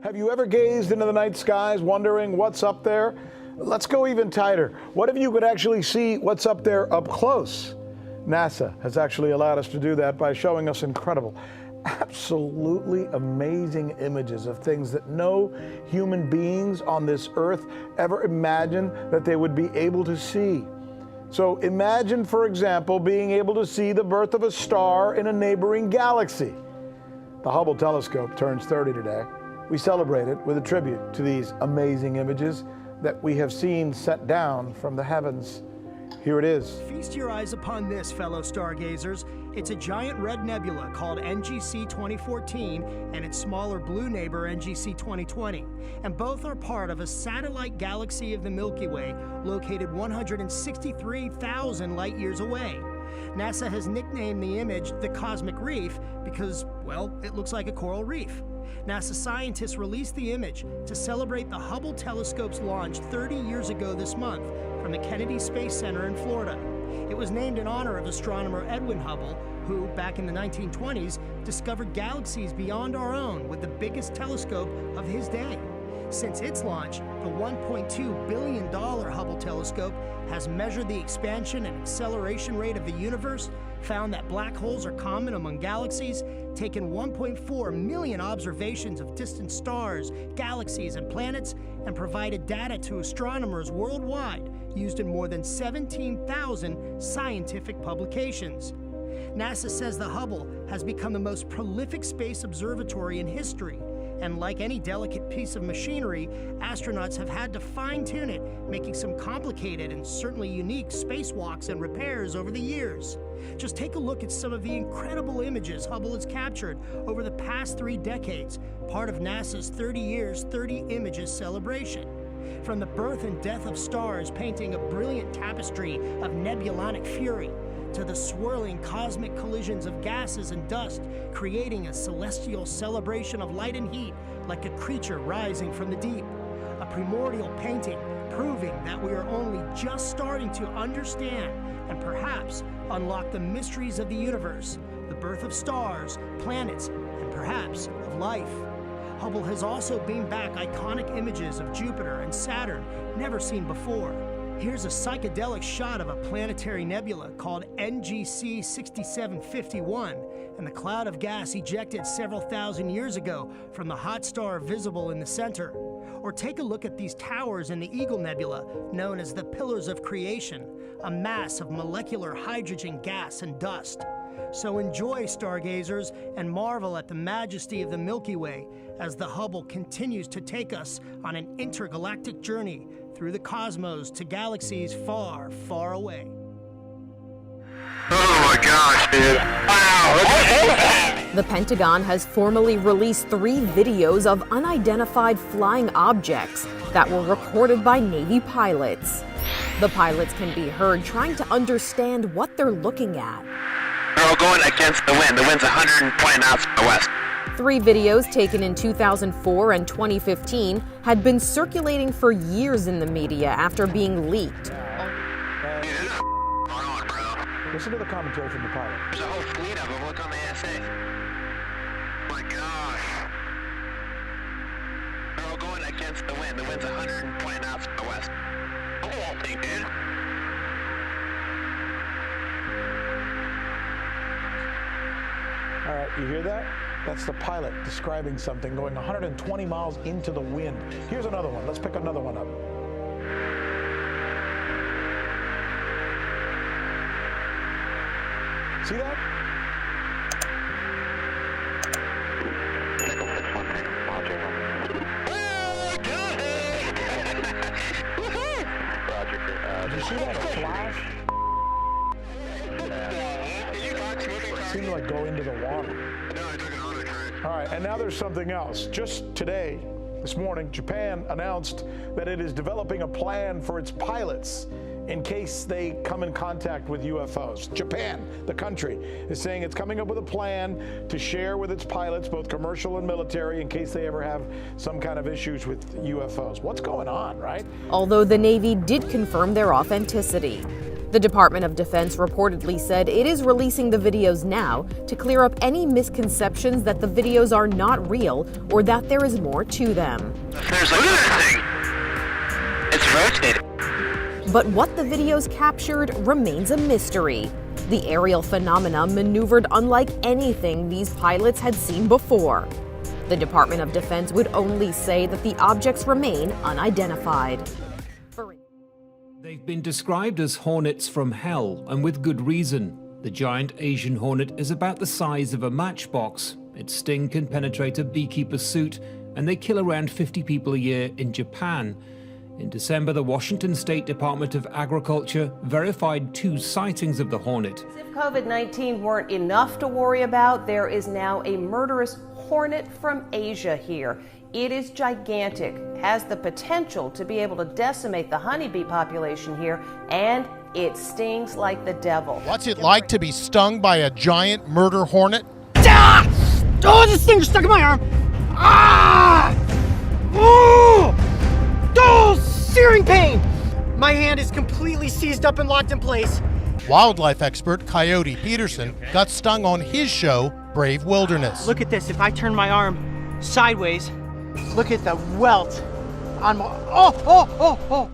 Have you ever gazed into the night skies wondering what's up there? Let's go even tighter. What if you could actually see what's up there up close? NASA has actually allowed us to do that by showing us incredible, absolutely amazing images of things that no human beings on this earth ever imagined that they would be able to see. So imagine, for example, being able to see the birth of a star in a neighboring galaxy. The Hubble telescope turns 30 today. We celebrate it with a tribute to these amazing images that we have seen set down from the heavens. Here it is. Feast your eyes upon this, fellow stargazers. It's a giant red nebula called NGC 2014 and its smaller blue neighbor NGC 2020. And both are part of a satellite galaxy of the Milky Way located 163,000 light years away. NASA has nicknamed the image the Cosmic Reef because, well, it looks like a coral reef. NASA scientists released the image to celebrate the Hubble telescope's launch 30 years ago this month from the Kennedy Space Center in Florida. It was named in honor of astronomer Edwin Hubble, who, back in the 1920s, discovered galaxies beyond our own with the biggest telescope of his day. Since its launch, the $1.2 billion Hubble telescope has measured the expansion and acceleration rate of the universe, found that black holes are common among galaxies, taken 1.4 million observations of distant stars, galaxies, and planets, and provided data to astronomers worldwide, used in more than 17,000 scientific publications. NASA says the Hubble has become the most prolific space observatory in history. And like any delicate piece of machinery, astronauts have had to fine-tune it, making some complicated and certainly unique spacewalks and repairs over the years. Just take a look at some of the incredible images Hubble has captured over the past 3 decades, part of NASA's 30 Years, 30 Images celebration. From the birth and death of stars painting a brilliant tapestry of nebulonic fury, to the swirling cosmic collisions of gases and dust, creating a celestial celebration of light and heat like a creature rising from the deep. A primordial painting proving that we are only just starting to understand and perhaps unlock the mysteries of the universe, the birth of stars, planets, and perhaps of life. Hubble has also beamed back iconic images of Jupiter and Saturn never seen before. Here's a psychedelic shot of a planetary nebula called NGC 6751 and the cloud of gas ejected several thousand years ago from the hot star visible in the center. Or take a look at these towers in the Eagle Nebula, known as the Pillars of Creation, a mass of molecular hydrogen gas and dust. So enjoy, stargazers, and marvel at the majesty of the Milky Way as the Hubble continues to take us on an intergalactic journey through the cosmos to galaxies far, far away. Oh my gosh, dude. Wow. The Pentagon has formally released 3 videos of unidentified flying objects that were recorded by Navy pilots. The pilots can be heard trying to understand what they're looking at. They're all going against the wind. The wind's 120 knots from the west. 3 videos taken in 2004 and 2015 had been circulating for years in the media after being leaked. Listen to the commentary from the pilot. There's a whole fleet of them. Look on the ASA. My gosh. They're all going against the wind. The wind's 120 knots from the west. Look at that thing, dude. All right, you hear that? That's the pilot describing something going 120 miles into the wind. Here's another one. Let's pick another one up. See that? Did you see that flash? It seemed to like go into the water. All right, and now there's something else. Just today, this morning, Japan announced that it is developing a plan for its pilots in case they come in contact with UFOs. Japan, the country, is saying it's coming up with a plan to share with its pilots, both commercial and military, in case they ever have some kind of issues with UFOs. What's going on, right? Although the Navy did confirm their authenticity. The Department of Defense reportedly said it is releasing the videos now to clear up any misconceptions that the videos are not real or that there is more to them. There's look at that thing. It's rotating. But what the videos captured remains a mystery. The aerial phenomena maneuvered unlike anything these pilots had seen before. The Department of Defense would only say that the objects remain unidentified. They've been described as hornets from hell, and with good reason. The giant Asian hornet is about the size of a matchbox. Its sting can penetrate a beekeeper's suit, and they kill around 50 people a year in Japan. In December, the Washington State Department of Agriculture verified 2 sightings of the hornet. As if COVID-19 weren't enough to worry about, there is now a murderous hornet from Asia here. It is gigantic, has the potential to be able to decimate the honeybee population here, and it stings like the devil. What's it like to be stung by a giant murder hornet? Ah! Oh, this thing is stuck in my arm. Ah! Oh! Oh, searing pain. My hand is completely seized up and locked in place. Wildlife expert Coyote Peterson got stung on his show, Brave Wilderness. Look at this. If I turn my arm sideways, look at the welt on my.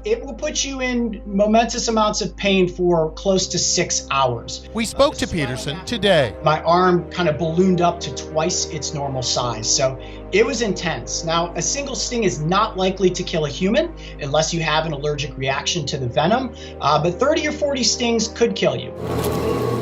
It will put you in momentous amounts of pain for close to 6 hours. We spoke to Peterson today. My arm kind of ballooned up to twice its normal size, so it was intense. Now, a single sting is not likely to kill a human unless you have an allergic reaction to the venom, but 30 or 40 stings could kill you.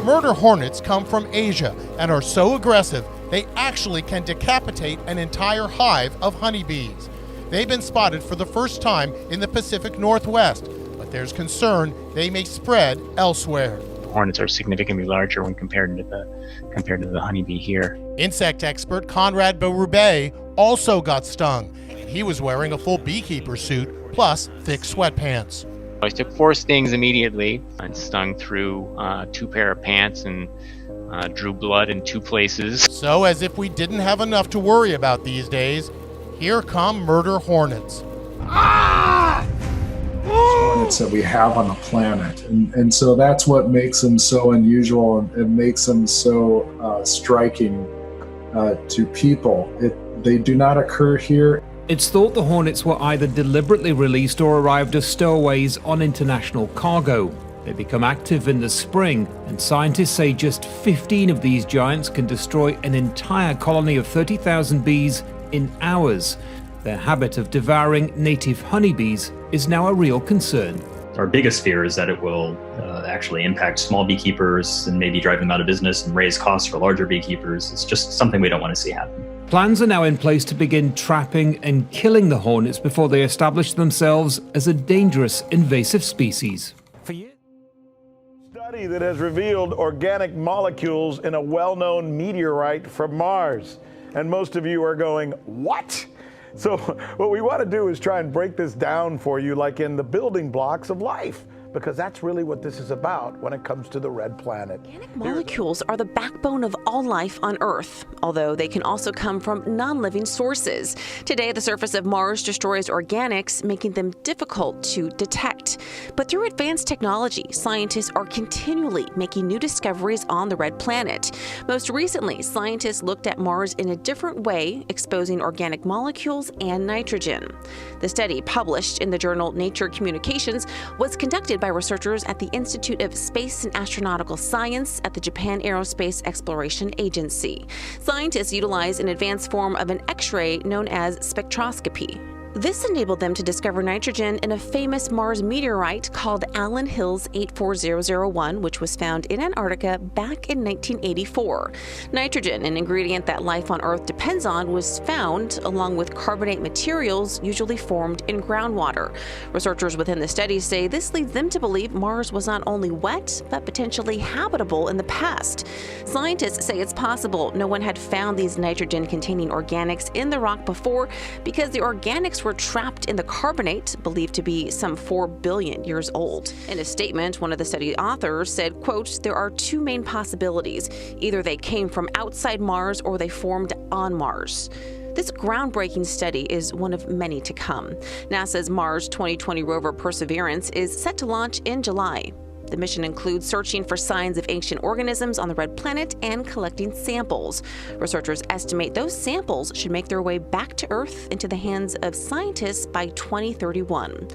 Murder hornets come from Asia and are so aggressive they actually can decapitate an entire hive of honeybees. They've been spotted for the first time in the Pacific Northwest, but there's concern they may spread elsewhere. Hornets are significantly larger when compared to the honeybee here. Insect expert Conrad Berube also got stung. He was wearing a full beekeeper suit plus thick sweatpants. I took 4 stings immediately and stung through 2 pair of pants and drew blood in 2 places. So as if we didn't have enough to worry about these days, here come murder hornets. Hornets that we have on the planet. And so that's what makes them so unusual and makes them so striking to people. They do not occur here. It's thought the hornets were either deliberately released or arrived as stowaways on international cargo. They become active in the spring, and scientists say just 15 of these giants can destroy an entire colony of 30,000 bees in hours. Their habit of devouring native honeybees is now a real concern. Our biggest fear is that it will actually impact small beekeepers and maybe drive them out of business and raise costs for larger beekeepers. It's just something we don't want to see happen. Plans are now in place to begin trapping and killing the hornets before they establish themselves as a dangerous invasive species. Study that has revealed organic molecules in a well-known meteorite from Mars. And most of you are going, what? So what we want to do is try and break this down for you like in the building blocks of life, because that's really what this is about when it comes to the red planet. Organic molecules are the backbone of all life on Earth, although they can also come from non-living sources. Today, the surface of Mars destroys organics, making them difficult to detect. But through advanced technology, scientists are continually making new discoveries on the red planet. Most recently, scientists looked at Mars in a different way, exposing organic molecules and nitrogen. The study, published in the journal Nature Communications, was conducted by researchers at the Institute of Space and Astronautical Science at the Japan Aerospace Exploration Agency. Scientists utilize an advanced form of an X-ray known as spectroscopy. This enabled them to discover nitrogen in a famous Mars meteorite called Allen Hills 84001, which was found in Antarctica back in 1984. Nitrogen, an ingredient that life on Earth depends on, was found along with carbonate materials usually formed in groundwater. Researchers within the study say this leads them to believe Mars was not only wet, but potentially habitable in the past. Scientists say it's possible no one had found these nitrogen-containing organics in the rock before because the organics were trapped in the carbonate, believed to be some 4 billion years old. In a statement, one of the study authors said, quote, "There are 2 main possibilities. Either they came from outside Mars or they formed on Mars." This groundbreaking study is one of many to come. NASA's Mars 2020 rover Perseverance is set to launch in July. The mission includes searching for signs of ancient organisms on the red planet and collecting samples. Researchers estimate those samples should make their way back to Earth into the hands of scientists by 2031.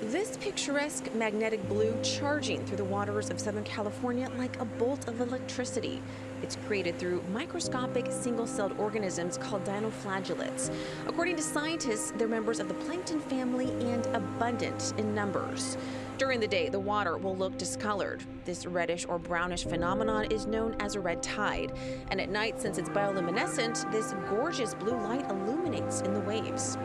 This picturesque magnetic blue charging through the waters of Southern California like a bolt of electricity. It's created through microscopic single-celled organisms called dinoflagellates. According to scientists, they're members of the plankton family and abundant in numbers. During the day, the water will look discolored. This reddish or brownish phenomenon is known as a red tide. And at night, since it's bioluminescent, this gorgeous blue light illuminates in the waves.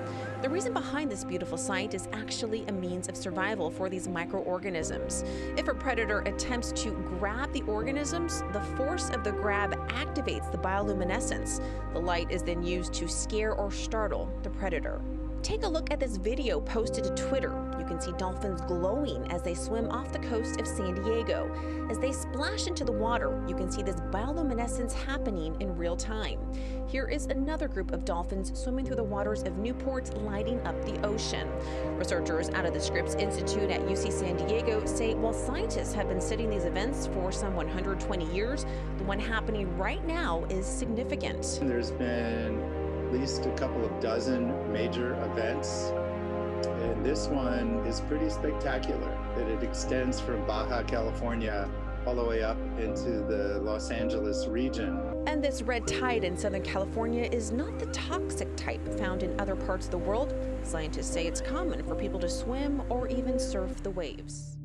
The reason behind this beautiful sight is actually a means of survival for these microorganisms. If a predator attempts to grab the organisms, the force of the grab activates the bioluminescence. The light is then used to scare or startle the predator. Take a look at this video posted to Twitter. You can see dolphins glowing as they swim off the coast of San Diego. As they splash into the water, you can see this bioluminescence happening in real time. Here is another group of dolphins swimming through the waters of Newport, lighting up the ocean. Researchers out of the Scripps Institute at UC San Diego say while scientists have been studying these events for some 120 years, the one happening right now is significant. There's been at least a couple of dozen major events, and this one is pretty spectacular, that it extends from Baja California all the way up into the Los Angeles region. And this red tide in Southern California is not the toxic type found in other parts of the world. Scientists say it's common for people to swim or even surf the waves.